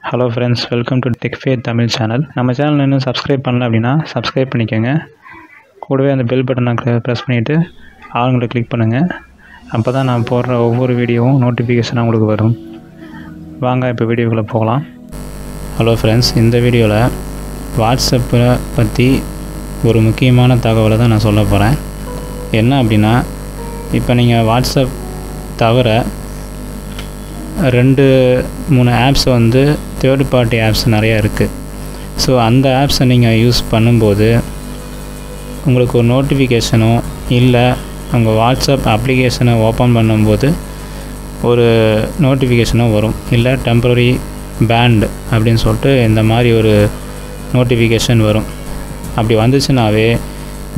Hello friends, welcome to techfair Tamil channel. நம்ம channel இன்னும் subscribe பண்ணல அப்படின்னா சப்ஸ்கிரைப் பண்ணிக்கோங்க. கூடவே அந்த பெல் பட்டனை ப்ரெஸ் பண்ணிவிட்டு ஆளுங்களை கிளிக் பண்ணுங்கள். அப்போ தான் நான் போடுற ஒவ்வொரு வீடியோவும் நோட்டிஃபிகேஷனாக உங்களுக்கு வரும். வாங்க இப்போ வீடியோக்குள்ளே போகலாம். ஹலோ ஃப்ரெண்ட்ஸ், இந்த வீடியோவில் வாட்ஸ்அப்பை பற்றி ஒரு முக்கியமான தகவலை தான் நான் சொல்ல போகிறேன். என்ன அப்படின்னா, இப்போ நீங்கள் வாட்ஸ்அப் தவிர 2-3 ஆப்ஸ் வந்து தேர்ட் பார்ட்டி ஆப்ஸ் நிறையா இருக்குது. ஸோ அந்த ஆப்ஸை நீங்கள் யூஸ் பண்ணும்போது உங்களுக்கு ஒரு நோட்டிஃபிகேஷனோ இல்லை உங்கள் வாட்ஸ்அப் அப்ளிகேஷனை ஓப்பன் பண்ணும்போது ஒரு நோட்டிஃபிகேஷனோ வரும். இல்லை டெம்பரரி பேண்ட் அப்படின்னு சொல்லிட்டு இந்த மாதிரி ஒரு நோட்டிஃபிகேஷன் வரும். அப்படி வந்துச்சுனாவே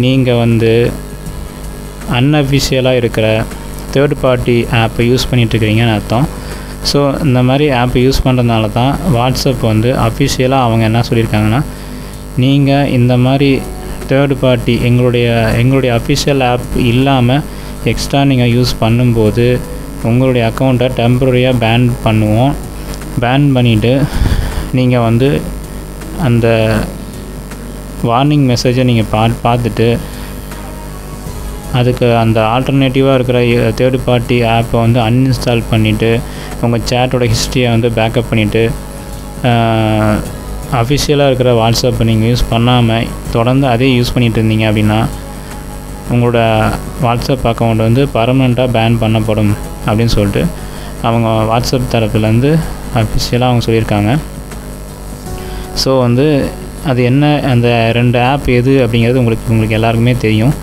நீங்கள் வந்து அன்அஃபிஷியலாக இருக்கிற தேர்ட் பார்ட்டி ஆப்பை யூஸ் பண்ணிகிட்ருக்கிறீங்கன்னு அர்த்தம். ஸோ இந்த மாதிரி ஆப்பை யூஸ் பண்ணுறதுனால தான் வாட்ஸ்அப் வந்து அஃபிஷியலாக அவங்க என்ன சொல்லியிருக்காங்கன்னா, நீங்கள் இந்த மாதிரி தேர்ட் பார்ட்டி எங்களுடைய அஃபிஷியல் ஆப் இல்லாமல் எக்ஸ்ட்ரா நீங்கள் யூஸ் பண்ணும்போது உங்களுடைய அக்கௌண்ட்டை டெம்பரரியாக பேன் பண்ணுவோம். பேன் பண்ணிவிட்டு நீங்கள் வந்து அந்த வார்னிங் மெசேஜை நீங்கள் பார்த்துட்டு அதுக்கு அந்த ஆல்டர்னேட்டிவாக இருக்கிற தேர்ட் பார்ட்டி ஆப்பை வந்து அன்இன்ஸ்டால் பண்ணிவிட்டு உங்கள் சேட்டோட ஹிஸ்ட்ரியை வந்து பேக்கப் பண்ணிவிட்டு அஃபிஷியலாக இருக்கிற வாட்ஸ்அப்பை நீங்கள் யூஸ் பண்ணாமல் தொடர்ந்து அதே யூஸ் பண்ணிகிட்டு இருந்தீங்க அப்படின்னா உங்களோட வாட்ஸ்அப் அக்கௌண்ட் வந்து பர்மனெண்ட்டாக பேன் பண்ணப்படும் அப்படின்னு சொல்லிட்டு அவங்க வாட்ஸ்அப் தரப்புலேருந்து அஃபிஷியலாக அவங்க சொல்லியிருக்காங்க. ஸோ வந்து அது என்ன, அந்த 2 ஆப் எது அப்படிங்கிறது உங்களுக்கு எல்லாருக்குமே தெரியும்.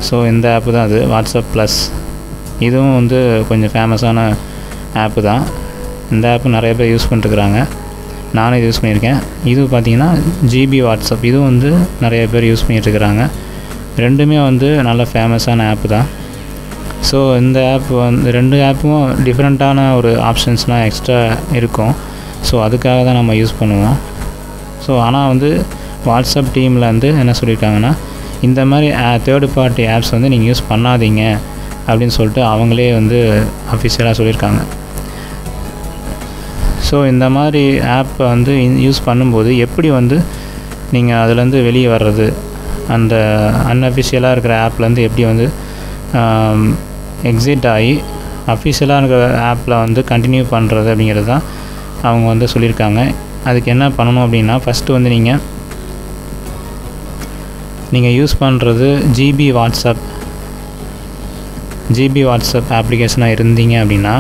ஸோ இந்த ஆப்பு தான் அது, வாட்ஸ்அப் ப்ளஸ். இதுவும் வந்து கொஞ்சம் ஃபேமஸான ஆப்பு தான். இந்த ஆப்பு நிறைய பேர் யூஸ் பண்ணிட்டுருக்குறாங்க. நானும் இது யூஸ் பண்ணியிருக்கேன். இது பார்த்திங்கன்னா ஜிபி வாட்ஸ்அப், இதுவும் வந்து நிறைய பேர் யூஸ் பண்ணிகிட்ருக்குறாங்க. ரெண்டுமே வந்து நல்ல ஃபேமஸான ஆப்பு தான். ஸோ இந்த ஆப் வந்து 2 ஆப்பும் டிஃப்ரெண்ட்டான ஒரு ஆப்ஷன்ஸ்லாம் எக்ஸ்ட்ரா இருக்கும். ஸோ அதுக்காக தான் நம்ம யூஸ் பண்ணுவோம். ஸோ ஆனால் வந்து வாட்ஸ்அப் டீமில் வந்து என்ன சொல்லியிருக்காங்கன்னா, இந்த மாதிரி தேர்ட் பார்ட்டி ஆப்ஸ் வந்து நீங்கள் யூஸ் பண்ணாதீங்க அப்படின்னு சொல்லிட்டு அவங்களே வந்து அஃபிஷியலாக சொல்லியிருக்காங்க. ஸோ இந்த மாதிரி ஆப்பை வந்து யூஸ் பண்ணும்போது எப்படி வந்து நீங்கள் அதுலேருந்து வெளியே வர்றது, அந்த அன்அஃபிஷியலாக இருக்கிற ஆப்லேருந்து எப்படி வந்து எக்ஸிட் ஆகி அஃபிஷியலாக இருக்கிற ஆப்பில் வந்து கண்டினியூ பண்ணுறது அப்படிங்கிறது தான் அவங்க வந்து சொல்லியிருக்காங்க. அதுக்கு என்ன பண்ணணும் அப்படின்னா, ஃபஸ்ட்டு வந்து நீங்கள் யூஸ் பண்ணுறது ஜிபி வாட்ஸ்அப் அப்ளிகேஷனாக இருந்தீங்க அப்படின்னா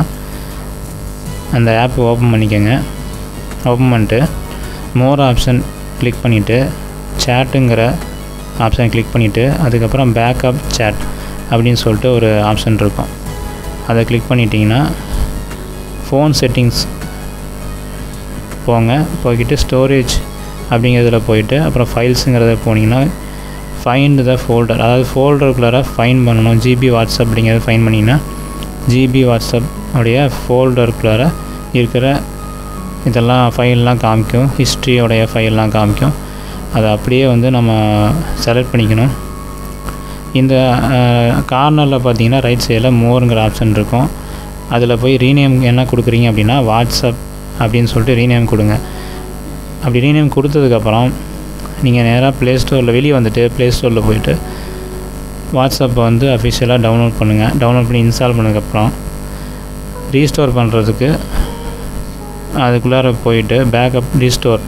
அந்த ஆப் ஓப்பன் பண்ணிக்கோங்க. ஓப்பன் பண்ணிட்டு மோர் ஆப்ஷன் கிளிக் பண்ணிவிட்டு சேட்டுங்கிற ஆப்ஷனை கிளிக் பண்ணிவிட்டு அதுக்கப்புறம் பேக்கப் சேட் அப்படின்னு சொல்லிட்டு ஒரு ஆப்ஷன் இருக்கும். அதை கிளிக் பண்ணிட்டீங்கன்னா ஃபோன் செட்டிங்ஸ் போய்கிட்டு ஸ்டோரேஜ் அப்படிங்கிறதுல போயிட்டு அப்புறம் ஃபைல்ஸுங்கிறத போனீங்கன்னா ஃபைண்ட் த ஃபோல்டர், அதாவது ஃபோல்டருக்குள்ளார ஃபைன் பண்ணணும். ஜிபி வாட்ஸ்அப் அப்படிங்கிறத ஃபைன் பண்ணிங்கன்னா ஜிபி வாட்ஸ்அப் உடைய ஃபோல்டருக்குள்ளார இருக்கிற இதெல்லாம் ஃபைல்லாம் காமிக்கும், ஹிஸ்ட்ரியோடைய ஃபைல்லாம் காமிக்கும். அதை அப்படியே வந்து நம்ம செலக்ட் பண்ணிக்கணும். இந்த கார்னரில் பார்த்தீங்கன்னா ரைட் சைடில் மோருங்கிற ஆப்ஷன் இருக்கும். அதில் போய் ரீநேம் என்ன கொடுக்குறீங்க அப்படின்னா வாட்ஸ்அப் அப்படின்னு சொல்லிட்டு ரீநேம் கொடுங்க. அப்படி ரீநேம் கொடுத்ததுக்கப்புறம் நீங்கள் நேராக ப்ளே ஸ்டோரில் வெளியே வந்துட்டு ப்ளே ஸ்டோரில் போய்ட்டு வாட்ஸ்அப்பை வந்து அஃபிஷியலாக டவுன்லோட் பண்ணுங்கள். டவுன்லோட் பண்ணி இன்ஸ்டால் பண்ணதுக்கப்புறம் ரீஸ்டோர் பண்ணுறதுக்கு அதுக்குள்ளார போயிட்டு பேக்கப் ரீஸ்டோர்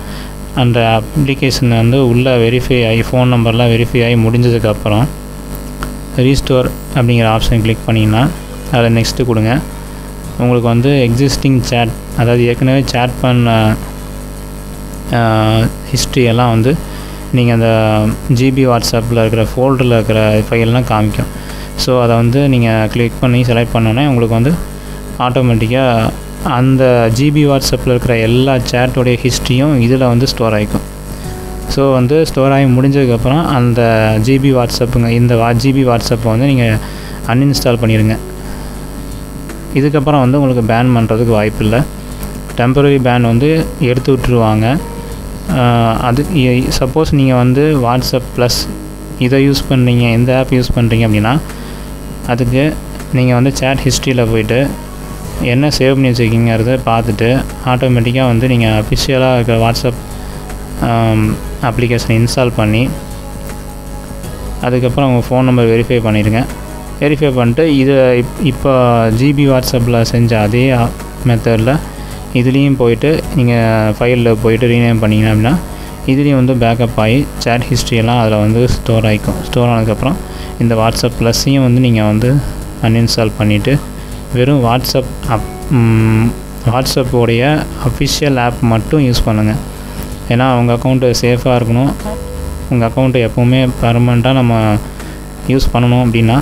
அந்த அப்ளிகேஷன் வந்து உள்ளே வெரிஃபை ஆகி ஃபோன் நம்பர்லாம் வெரிஃபை ஆகி முடிஞ்சதுக்கப்புறம் ரீஸ்டோர் அப்படிங்கிற ஆப்ஷன் கிளிக் பண்ணிங்கன்னா அதில் நெக்ஸ்ட்டு கொடுங்க. உங்களுக்கு வந்து எக்ஸிஸ்டிங் சேட், அதாவது ஏற்கனவே சேட் பண்ண ஹிஸ்ட்ரி எல்லாம் வந்து நீங்கள் அந்த ஜிபி வாட்ஸ்அப்பில் இருக்கிற ஃபோல்டரில் இருக்கிற ஃபைல்லாம் காமிக்கும். ஸோ அதை வந்து நீங்கள் கிளிக் பண்ணி செலக்ட் பண்ணோன்னே உங்களுக்கு வந்து ஆட்டோமேட்டிக்காக அந்த ஜிபி வாட்ஸ்அப்பில் இருக்கிற எல்லா சேட்டோடைய ஹிஸ்ட்ரியும் இதில் வந்து ஸ்டோர் ஆகிக்கும். ஸோ வந்து ஸ்டோர் ஆகி முடிஞ்சதுக்கப்புறம் அந்த ஜிபி வாட்ஸ்அப்பை வந்து நீங்கள் அன்இன்ஸ்டால் பண்ணிடுங்க. இதுக்கப்புறம் வந்து உங்களுக்கு பேன் பண்ணுறதுக்கு வாய்ப்பு இல்லை. டெம்பரரி பேன் வந்து எடுத்து விட்டுருவாங்க. அது சப்போஸ் நீங்கள் வந்து வாட்ஸ்அப் ப்ளஸ் இதை யூஸ் பண்ணுறீங்க, இந்த ஆப் யூஸ் பண்ணுறீங்க அப்படின்னா அதுக்கு நீங்கள் வந்து சேட் ஹிஸ்ட்ரியில் போய்ட்டு என்ன சேவ் பண்ணி வச்சுருக்கீங்கிறத பார்த்துட்டு ஆட்டோமேட்டிக்காக வந்து நீங்கள் அஃபிஷியலாக இருக்கிற வாட்ஸ்அப் அப்ளிகேஷன் இன்ஸ்டால் பண்ணி அதுக்கப்புறம் உங்கள் ஃபோன் நம்பர் வெரிஃபை பண்ணிடுங்க. வெரிஃபை பண்ணிட்டு இதை இப்போ ஜிபி வாட்ஸ்அப்பில் செஞ்ச அதே மெத்தடில் இதுலேயும் போயிட்டு நீங்கள் ஃபைலில் போயிட்டு ரீநேம் பண்ணிங்க அப்படின்னா இதுலேயும் வந்து பேக்கப் ஆகி சேட் ஹிஸ்ட்ரியெல்லாம் அதில் வந்து ஸ்டோர் ஆகிக்கும். ஸ்டோர் ஆனதுக்கப்புறம் இந்த வாட்ஸ்அப் ப்ளஸ்ஸையும் வந்து நீங்கள் வந்து அன்இன்ஸ்டால் பண்ணிவிட்டு வெறும் வாட்ஸ்அப்போடைய அஃபிஷியல் ஆப் மட்டும் யூஸ் பண்ணுங்கள். ஏன்னா உங்கள் அக்கௌண்ட்டு சேஃபாக இருக்கணும். உங்கள் அக்கௌண்ட்டு எப்போவுமே பர்மனெண்ட்டாக நம்ம யூஸ் பண்ணணும் அப்படின்னா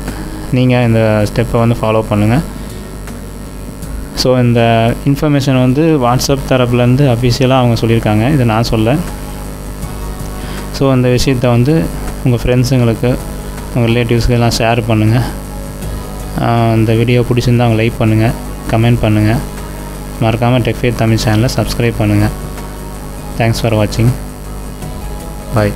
நீங்கள் இந்த ஸ்டெப்பை வந்து ஃபாலோ பண்ணுங்கள். ஸோ இந்த இன்ஃபர்மேஷன் வந்து வாட்ஸ்அப் தரப்புலேருந்து அஃபிஷியலாக அவங்க சொல்லியிருக்காங்க, இதை நான் சொல்ல. ஸோ அந்த விஷயத்தை வந்து உங்கள் ஃப்ரெண்ட்ஸுங்களுக்கு உங்கள் ரிலேட்டிவ்ஸ்க்கு எல்லாம் ஷேர் பண்ணுங்கள். இந்த வீடியோ பிடிச்சிருந்தால் அவங்க லைக் பண்ணுங்கள், கமெண்ட் பண்ணுங்கள். மறக்காமல் டெக்ஃபேட் தமிழ் சேனலை சப்ஸ்கிரைப் பண்ணுங்கள். தேங்க்ஸ் ஃபார் வாட்சிங். பாய்.